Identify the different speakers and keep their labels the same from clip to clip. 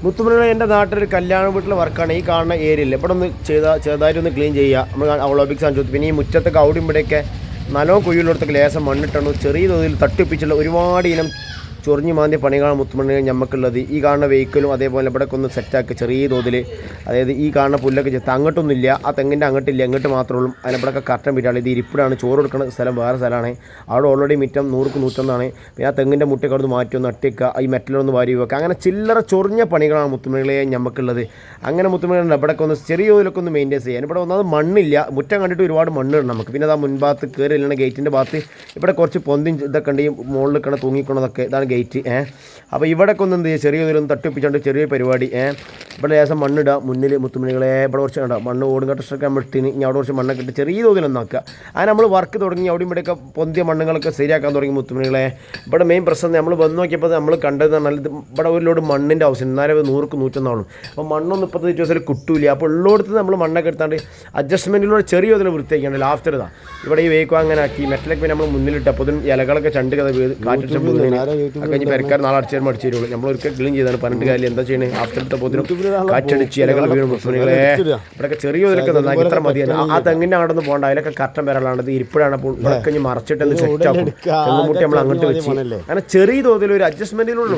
Speaker 1: മുത്തുമണികളെ എൻ്റെ നാട്ടിലൊരു കല്യാണ വീട്ടിലെ വർക്കാണ് ഈ കാണുന്ന ഏരിയയിൽ ഇവിടെ ഒന്ന് ചെറുതായിട്ടൊന്ന് ക്ലീൻ ചെയ്യുക. നമ്മൾ അവളോബിക്സ് ആണ്. പിന്നെ ഈ മുറ്റത്തൊക്കെ അവിടെ ഇവിടെയൊക്കെ നല്ലോ കുഴിയുള്ളിടത്തൊക്കെ ലേശം മണ്ണിട്ടാണ് ചെറിയ തോതിൽ തട്ടിപ്പിച്ചുള്ള ഒരുപാട് ഇനം ചൊറിഞ്ഞു മാന്തിയ പണികളാണ് മുത്തുമണികൾ ഞമ്മക്കുള്ളത്. ഈ കാണുന്ന വെഹിക്കലും അതേപോലെ ഇവിടെ ഒന്ന് സെറ്റാക്കി ചെറിയ തോതിൽ, അതായത് ഈ കാണുന്ന പുല്ലൊക്കെ ചെത്ത് അങ്ങോട്ടൊന്നുമില്ല, ആ തെങ്ങിൻ്റെ അങ്ങോട്ടില്ല, അങ്ങോട്ട് മാത്രമേ ഉള്ളൂ. അതിനിവിടെയൊക്കെ കറക്റ്റം വിട്ടാണ്. ഇത് ഇരിപ്പിടാണ്, ചോറ് കൊടുക്കുന്ന സ്ഥലം വേറെ സ്ഥലമാണ്. അവിടെ ഓൾറെഡി മിറ്റം 100-101. പിന്നെ ആ തെങ്ങിൻ്റെ മുട്ടയൊക്കെ അവിടെ മാറ്റി ഒന്ന് അട്ടിക്കുക, ഈ മെറ്റലൊന്ന് വാരി വെക്കുക. അങ്ങനെ ചില്ലറ ചൊറിഞ്ഞ പണികളാണ് മുത്തുമണികളെ ഞമ്മക്കുള്ളത്. അങ്ങനെ മുത്തുമണികളുണ്ട് ഇവിടെയൊക്കെ ഒന്ന് ചെറിയ തോതിലൊക്കെ ഒന്ന് മെയിൻറ്റെയിൻ ചെയ്യാൻ. ഇവിടെ ഒന്നത് മണ്ണില്ല, മുറ്റം കണ്ടിട്ട് ഒരുപാട് മണ്ണുണ്ട് നമുക്ക്. പിന്നെ അതാ മുൻഭാഗത്ത് കയറിയില്ല ഗേറ്റിൻ്റെ ഭാഗത്ത് ഇവിടെ കുറച്ച് പൊന്തി ഇതൊക്കെ ഉണ്ട്, ഈ മുകളിൽ നിൽക്കണ തൂങ്ങിക്കണതൊക്കെ. ഇതാണ് ഗേറ്റ്. അപ്പോൾ ഇവിടെയൊക്കെ ഒന്ന് എന്ത് ചെയ്യുക, ചെറിയ തോതിലൊന്ന് തട്ടിപ്പിച്ചുകൊണ്ട് ചെറിയ പരിപാടി. ഇവിടെ ലേശം മണ്ണിടുക മുന്നിൽ മുത്തുമണികളെ. ഇവിടെ കുറച്ച് കണ്ടോ മണ്ണ് ഓടും കട്ടൊക്കെ നമ്മൾ ഇട്ടിന്. ഇനി അവിടെ കുറച്ച് മണ്ണൊക്കെ ഇട്ട് ചെറിയ തോതിലൊന്നാക്കുക. അങ്ങനെ നമ്മൾ വർക്ക് തുടങ്ങി അവിടെ ഇവിടെയൊക്കെ പൊന്തിയ മണ്ണുകളൊക്കെ ശരിയാക്കാൻ തുടങ്ങി മുത്തുമണികളെ. ഇവിടെ മെയിൻ പ്രശ്നം നമ്മൾ വന്ന് നോക്കിയപ്പോൾ നമ്മൾ കണ്ടത് നല്ലത് ഇവിടെ ഒരു ലോഡ് മണ്ണിൻ്റെ ആവശ്യം. എന്നാലും 100-101. അപ്പോൾ മണ്ണൊന്നും ഇപ്പോഴത്തെ ദിവസം കിട്ടൂല. അപ്പോൾ ഉള്ളോടത്ത് നമ്മൾ മണ്ണൊക്കെ എടുത്താണ്ട് അഡ്ജസ്റ്റ്മെൻറ്റിലൂടെ ചെറിയ തോതിൽ വൃത്തിയാക്കിയാണ് ലാഫ്റ്റർ ഇതാ. ഇവിടെ ഈ വേക്കും അങ്ങനെ ആക്കി മെറ്റലൊക്കെ പിന്നെ നമ്മൾ മുന്നിലിട്ട് അപ്പോൾ ഇലകളൊക്കെ ചണ്ട് കഥ കാറ്റിട്ട് കഴിഞ്ഞ് പെരക്കാർ നാളെ അടിച്ചു തരുമ്പോൾ അടിച്ചു തരുള്ളൂ. നമ്മൾ ഒരിക്കൽ ക്ലീൻ ചെയ്താണ് പറഞ്ഞിട്ട് കാര്യം എന്താ ചെയ്യണേ. ആഫ്റ്റർ ഇട്ട പോത്തിനും കാറ്റടിച്ച് ഇലകൾ വീഴും മുത്തുമണികളെ. ഇവിടെയൊക്കെ ചെറിയ തോതിലൊക്കെ നന്നാക്കി ഇത്ര മതിയാണ്. ആ തെങ്ങിൻ്റെ അങ്ങോട്ടൊന്ന് പോകണ്ട, അതിലൊക്കെ കറക്റ്റം വരാനുള്ളത് ഇരിപ്പോഴാണ്. അപ്പോൾ ഇവിടെയൊക്കെ ഇനി മറച്ചിട്ട് സെറ്റാക്കും. തെങ്ങുമുട്ടി നമ്മൾ അങ്ങോട്ട് വെച്ച് അങ്ങനെ ചെറിയ തോതിൽ ഒരു അഡ്ജസ്റ്റ്മെൻറ്റിലുള്ള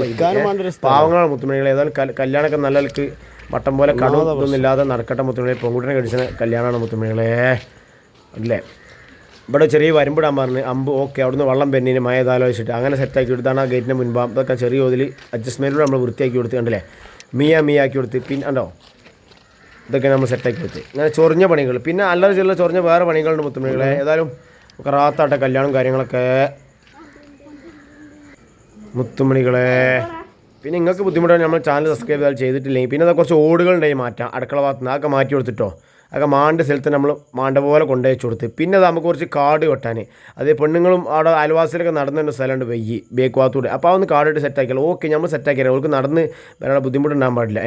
Speaker 1: പാവങ്ങളാണ് മുത്തുമണികളെ. ഏതായാലും കല്യാണമൊക്കെ നല്ല നിലക്ക് വട്ടം പോലെ കടമൊന്നുമില്ലാതെ നടക്കട്ടെ മുത്തുമണികളെ. പെൺകുട്ടിനെ കഴിച്ച കല്യാണമാണ് മുത്തുമണികളെ അല്ലേ. ഇവിടെ ചെറിയ വരുമ്പിടാൻ പറഞ്ഞ് അമ്പ് ഓക്കെ. അവിടുന്ന് വെള്ളം പെണ്ണിന് മഴ വെച്ചിട്ട് അങ്ങനെ സെറ്റാക്കി കൊടുത്താണ് ആ ഗേറ്റിൻ്റെ മുൻപാം. ഇതൊക്കെ ചെറിയ തോതിൽ അഡ്ജസ്റ്റ്മെൻറ്റിലൂടെ നമ്മൾ വൃത്തിയാക്കി കൊടുത്ത് കണ്ടില്ലേ, മിയാക്കി കൊടുത്ത്. പിന്നെ ഉണ്ടോ ഇതൊക്കെ നമ്മൾ സെറ്റാക്കി കൊടുത്ത്. അങ്ങനെ ചൊറിഞ്ഞ പണികൾ പിന്നെ അല്ലറ ചില ചൊറിഞ്ഞ വേറെ പണികളുണ്ട് മുത്തുമണികളെ. ഏതായാലും റാത്താട്ട കല്യാണം കാര്യങ്ങളൊക്കെ മുത്തുമണികളെ. പിന്നെ നിങ്ങൾക്ക് ബുദ്ധിമുട്ടാണ് നമ്മൾ ചാനൽ സബ്സ്ക്രൈബ് ചെയ്തിട്ടില്ലെങ്കിൽ പിന്നെ കുറച്ച് ഓടുകളുണ്ടായി മാറ്റാം അടുക്കള ഭാഗത്ത് നിന്ന്. അതൊക്കെ മാറ്റി കൊടുത്തിട്ടോ. അതൊക്കെ മാണ്ട സ്ഥലത്ത് നമ്മൾ മാണ്ട പോലെ കൊണ്ടുവച്ച് കൊടുത്ത്. പിന്നെ നമുക്ക് കുറച്ച് കാട് വെട്ടാൻ, അത് പെണ്ണുങ്ങളും അവിടെ അയൽവാസിലൊക്കെ നടന്നതിൻ്റെ സ്ഥലമുണ്ട് വെയ്യി ബേക്ക് ഭാഗത്തൂടെ. അപ്പോൾ അതൊന്ന് കാടിട്ട് സെറ്റാക്കിയാൽ ഓക്കെ. നമ്മൾ സെറ്റാക്കിയാൽ അവർക്ക് നടന്ന് വരാനുള്ള ബുദ്ധിമുട്ടുണ്ടാകാൻ പാടില്ല.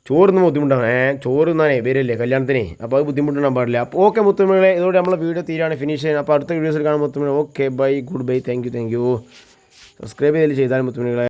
Speaker 1: ചോറിന് ബുദ്ധിമുട്ടാണ്. ചോറ് തിന്നാനേ വരില്ലേ കല്യാണത്തിനെ. അപ്പോൾ അത് ബുദ്ധിമുട്ടുണ്ടാകാൻ പാടില്ല. അപ്പോൾ ഓക്കെ മുത്തുമണികളെ, ഇതോടെ നമ്മളെ വീഡിയോ തീരാണ് ഫിനിഷ് ചെയ്യുന്നത്. അപ്പോൾ അടുത്ത വീഡിയോസിൽ കാണാൻ മുത്തുമണി. Okay bye, good bye, thank you. Subscribe ചെയ്താൽ മുത്തുമണികളെ.